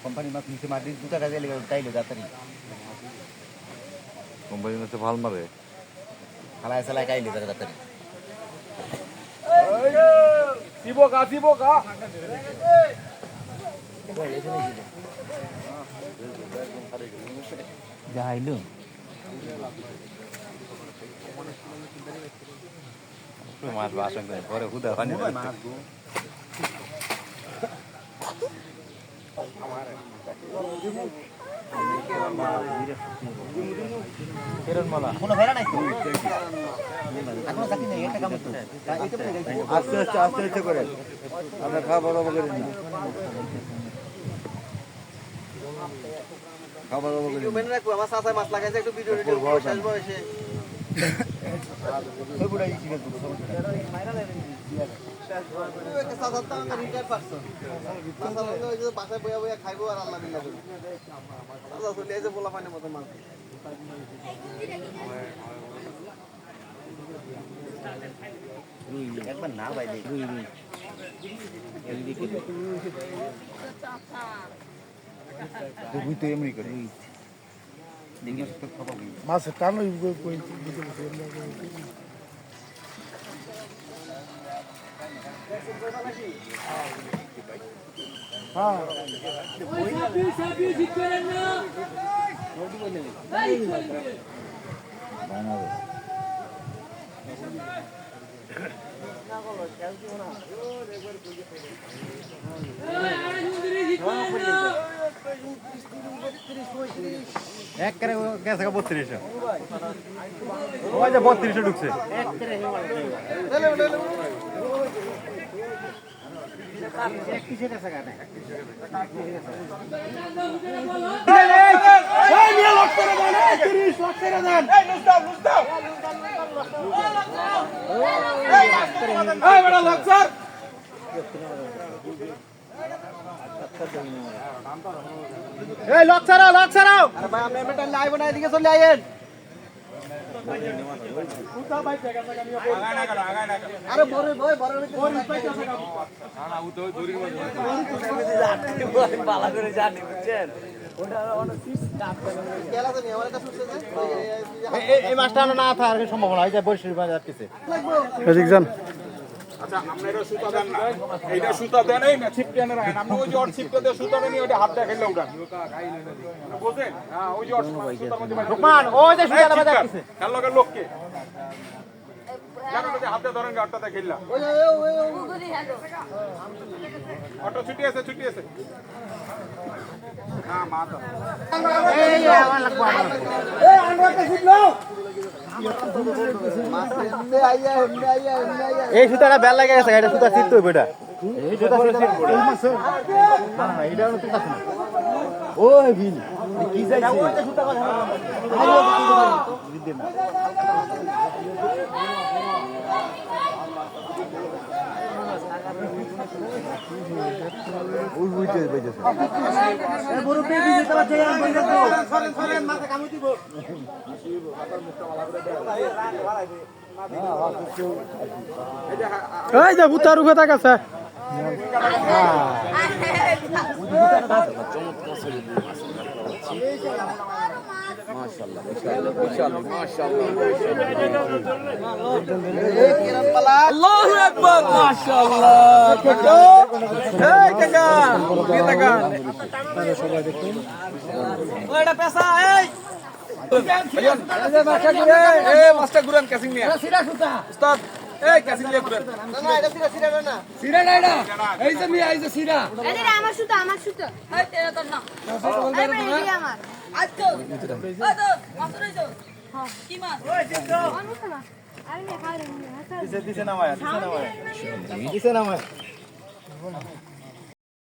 company মাছ নিচে মাটি 2 টাকা দিয়ে তাইলে যাতারি কোম্পানি মাছে ভাল মারে খালায় চালায় কাইলে যাতারি শিবকা যাইলো মাছ বাসন করে পরে হুদা পানি কোনো ভেড়া নাই তো এখনো থাকি নাই একটা কামে তো আস্তে আস্তে করে আমরা খাবার দাবার করি না খাবার দাবার করি মেনে রাখবো আমার চাচায় মাছ লাগাইছে একটু ভিডিও শেষ বয়সে ওই বুড়াই কি করব চাচার তো আমার রিটায়ার পারসন চাচার ওই যে বাসায় বইয়া বইয়া খাইবো আর আল্লাহ বিল্লাহ করবো চাচা চলে এই যে পোলা পানির মতো মাছ একবার না ভাই রুই রুই তো এমনি করে মাছের টান এক করে গেছে 32 ওই যে 32 ঢুকছে এই লক ছাড়াও আরে ভাই আমরা এমএটা লাইভ না এদিকে চলে আইয়েন আরে বড় পালা করে জানি বুঝছেন ওটা অনেক কাট করে গেলা তো আমার এটা সুস্থ এই মাছটা না থাকার সম্ভাবনা এই যে বৈশির বাজার কিছু এদিকজন আচ্ছা আপনারা সুতা দেন না এইটা সুতা দেন এই না ছিপটা না রাখেন আপনি ওই যে ওর ছিপটা দিয়ে সুতা দেন ওইটা হাত দিয়ে খেললে উঠান বুঝছেন হ্যাঁ ওই যে ওর সুতার মধ্যে লোকমান ওই যে সুতা বাজার কিছু খেল লগের লোককে জানো যে হাত দিয়ে ধরেন গাড়টাতে খেললা অটো ছুটি আছে না মা তো এই আমার লাগবো এই আমরা কে শিখলো মাছ এমনি আইয়া এই সুতাটা বেল লাগে গেছে এটা সুতা ছিট তো বেটা এই সুতা ছিট পড়ে না এটা তো সুতা না ওই ভিল কি যাইছে ওই যে সুতা কথা ওই বুঝতে পেরেছে এই বড় পেটি যেতে পারছে আর বই রাখবো সরেন মাথা কামুই দিব এই যে ভূতার উঠে থাকাছে আল্লাহু আকবার মাশাআল্লাহ এই কাকা কি টাকা ওইটা পেশা এই মাছটা ঘুরান ক্যাসিং নিয়ে সিরা সুতা উস্তাদ এই ক্যাসিং নিয়ে ঘুরান না এটা সিরা না সিরা না এটা এই যে মিয়া এই যে সিরা এটা আমার সুতা এই তেরা তোর না এই আমার আজকে মাছ রইছো হ্যাঁ কি মাছ ওই জিতো অনেক না আরে না খাই রে দিছে নামায়া